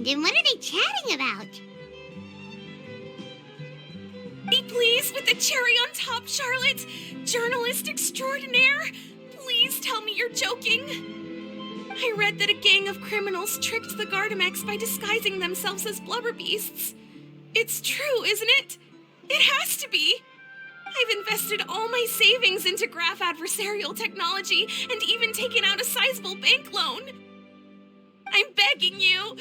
happened and what are they chatting about? Be pleased with the cherry on top, Charlotte. Journalist extraordinaire. Please tell me you're joking. I read that a gang of criminals tricked the Gardamex by disguising themselves as blubber beasts. It's true, isn't it? It has to be. I've invested all my savings into graph adversarial technology and even taken out a sizable bank loan. I'm begging you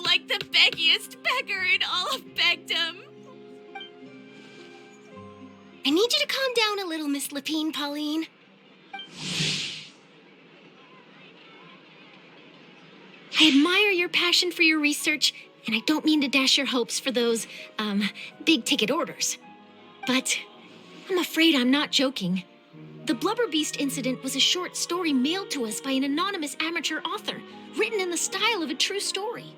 like the beggiest beggar in all of begdom. I need you to calm down a little, Miss Lepine-Pauline. I admire your passion for your research, and I don't mean to dash your hopes for those, big-ticket orders. But I'm afraid I'm not joking. The Blubber Beast incident was a short story mailed to us by an anonymous amateur author, written in the style of a true story.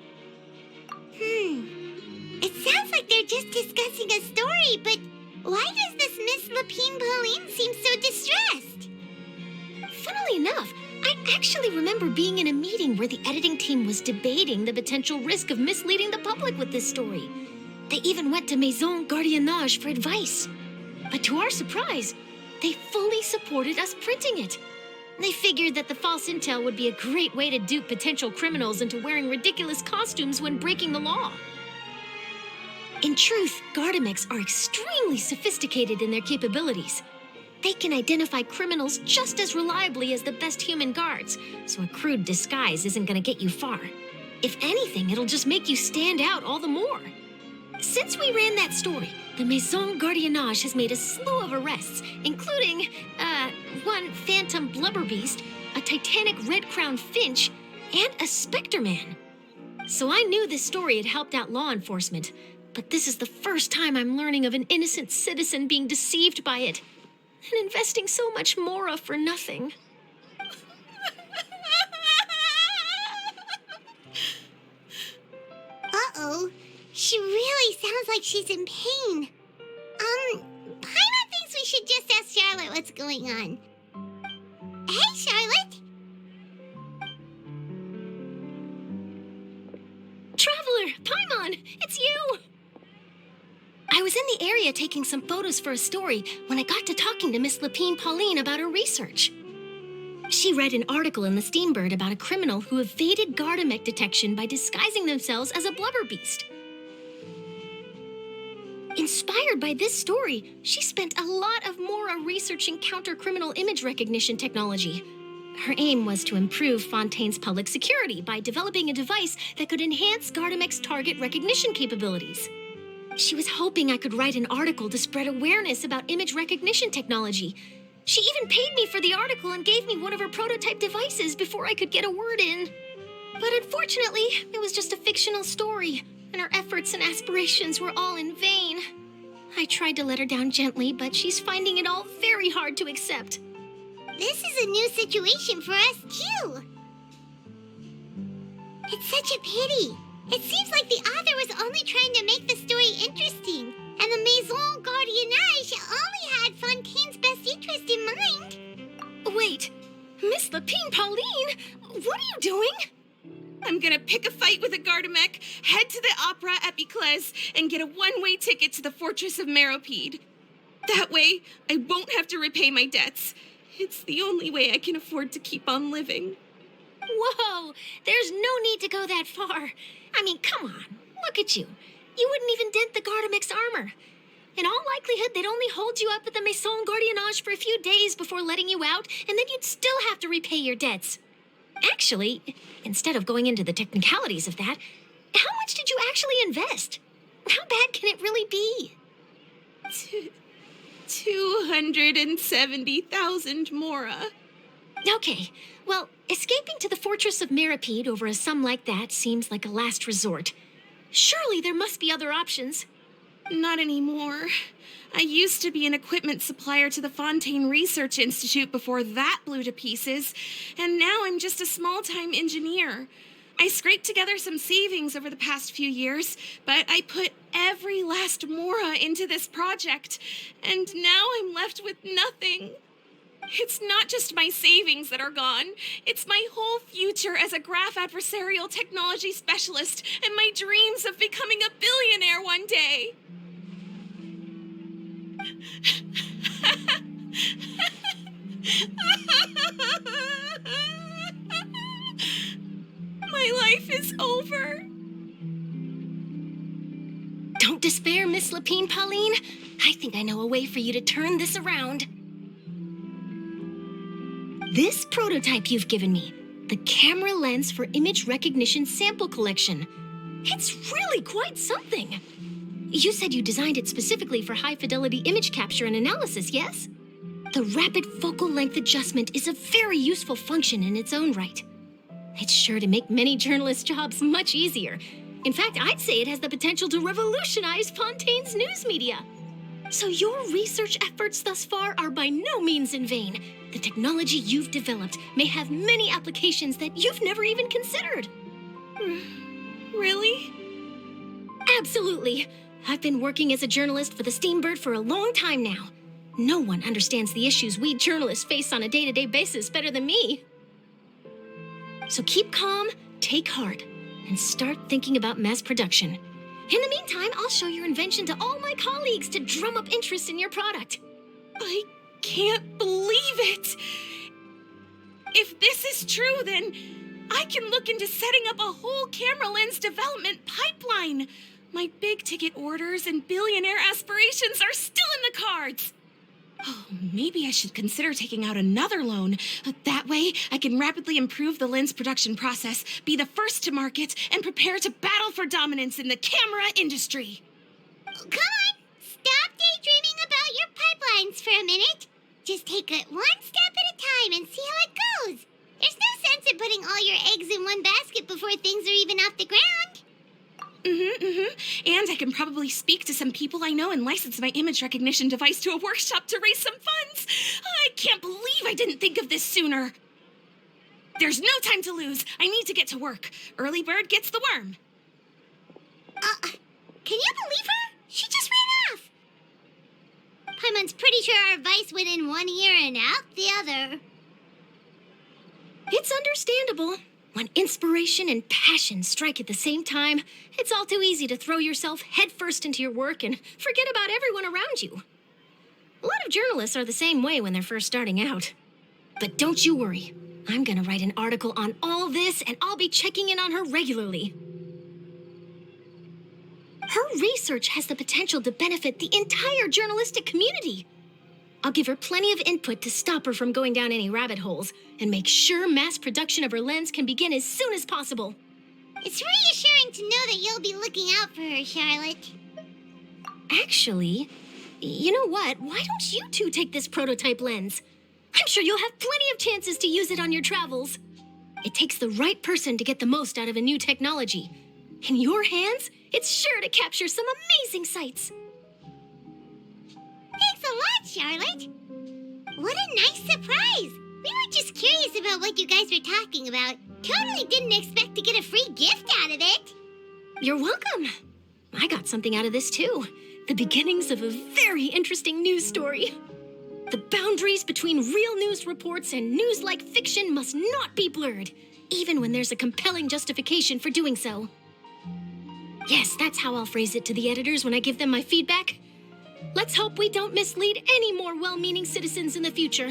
It sounds like they're just discussing a story, but why does this Miss Lepine-Pauline seem so distressed? Funnily enough, I actually remember being in a meeting where the editing team was debating the potential risk of misleading the public with this story. They even went to Maison Gardiennage for advice. But to our surprise, they fully supported us printing it. They figured that the false intel would be a great way to dupe potential criminals into wearing ridiculous costumes when breaking the law. In truth, Gardamex are extremely sophisticated in their capabilities. They can identify criminals just as reliably as the best human guards, so a crude disguise isn't going to get you far. If anything, it'll just make you stand out all the more. Since we ran that story, the Maison Gardiennage has made a slew of arrests, including, one phantom blubber beast, a titanic red-crowned finch, and a specter man. So I knew this story had helped out law enforcement, but this is the first time I'm learning of an innocent citizen being deceived by it, and investing so much mora for nothing. Uh-oh. She really sounds like she's in pain. Paimon thinks we should just ask Charlotte what's going on. Hey, Charlotte! Traveler, Paimon, it's you! I was in the area taking some photos for a story when I got to talking to Miss Lepine-Pauline about her research. She read an article in the Steambird about a criminal who evaded Gardamex detection by disguising themselves as a blubber beast. Inspired by this story, she spent a lot of mora researching counter-criminal image recognition technology. Her aim was to improve Fontaine's public security by developing a device that could enhance Gardamex target recognition capabilities. She was hoping I could write an article to spread awareness about image recognition technology. She even paid me for the article and gave me one of her prototype devices before I could get a word in. But unfortunately, it was just a fictional story, and her efforts and aspirations were all in vain. I tried to let her down gently, but she's finding it all very hard to accept. This is a new situation for us, too. It's such a pity. It seems like the author was only trying to make the story interesting, and the Maison Gardiennage only had Fontaine's best interest in mind. Wait, Miss Lepine-Pauline, what are you doing? I'm gonna pick a fight with a Gardamex, head to the Opera at Biclès, and get a one-way ticket to the Fortress of Meropide. That way, I won't have to repay my debts. It's the only way I can afford to keep on living. Whoa, there's no need to go that far. I mean, come on, look at you. You wouldn't even dent the Gardamex armor. In all likelihood, they'd only hold you up at the Maison Gardiennage for a few days before letting you out, and then you'd still have to repay your debts. Actually, instead of going into the technicalities of that, how much did you actually invest? How bad can it really be? 270,000 mora. Okay, well, escaping to the Fortress of Meropide over a sum like that seems like a last resort. Surely there must be other options. Not anymore. I used to be an equipment supplier to the Fontaine Research Institute before that blew to pieces, and now I'm just a small-time engineer. I scraped together some savings over the past few years, but I put every last mora into this project, and now I'm left with nothing. It's not just my savings that are gone. It's my whole future as a graph adversarial technology specialist and my dreams of becoming a billionaire one day. My life is over. Don't despair, Miss Lepine-Pauline. I think I know a way for you to turn this around. This prototype you've given me, the camera lens for image recognition sample collection. It's really quite something. You said you designed it specifically for high-fidelity image capture and analysis, yes? The rapid focal length adjustment is a very useful function in its own right. It's sure to make many journalists' jobs much easier. In fact, I'd say it has the potential to revolutionize Fontaine's news media. So your research efforts thus far are by no means in vain. The technology you've developed may have many applications that you've never even considered. Really? Absolutely. I've been working as a journalist for the Steambird for a long time now. No one understands the issues we journalists face on a day-to-day basis better than me. So keep calm, take heart, and start thinking about mass production. In the meantime, I'll show your invention to all my colleagues to drum up interest in your product. I can't believe it! If this is true, then I can look into setting up a whole camera lens development pipeline. My big-ticket orders and billionaire aspirations are still in the cards. Oh, maybe I should consider taking out another loan. That way, I can rapidly improve the lens production process, be the first to market, and prepare to battle for dominance in the camera industry. Come on, stop daydreaming about your pipelines for a minute. Just take it one step at a time and see how it goes. There's no sense in putting all your eggs in one basket before things are even off the ground. And I can probably speak to some people I know and license my image recognition device to a workshop to raise some funds. I can't believe I didn't think of this sooner. There's no time to lose. I need to get to work. Early bird gets the worm. Can you believe her? She just ran off. Paimon's pretty sure our advice went in one ear and out the other. It's understandable. When inspiration and passion strike at the same time, it's all too easy to throw yourself headfirst into your work and forget about everyone around you. A lot of journalists are the same way when they're first starting out. But don't you worry. I'm gonna write an article on all this, and I'll be checking in on her regularly. Her research has the potential to benefit the entire journalistic community. I'll give her plenty of input to stop her from going down any rabbit holes and make sure mass production of her lens can begin as soon as possible. It's reassuring to know that you'll be looking out for her, Charlotte. Actually, you know what? Why don't you two take this prototype lens? I'm sure you'll have plenty of chances to use it on your travels. It takes the right person to get the most out of a new technology. In your hands, it's sure to capture some amazing sights. Thanks a lot, Charlotte. What a nice surprise. We were just curious about what you guys were talking about. Totally didn't expect to get a free gift out of it. You're welcome. I got something out of this too. The beginnings of a very interesting news story. The boundaries between real news reports and news-like fiction must not be blurred, even when there's a compelling justification for doing so. Yes, that's how I'll phrase it to the editors when I give them my feedback. Let's hope we don't mislead any more well-meaning citizens in the future.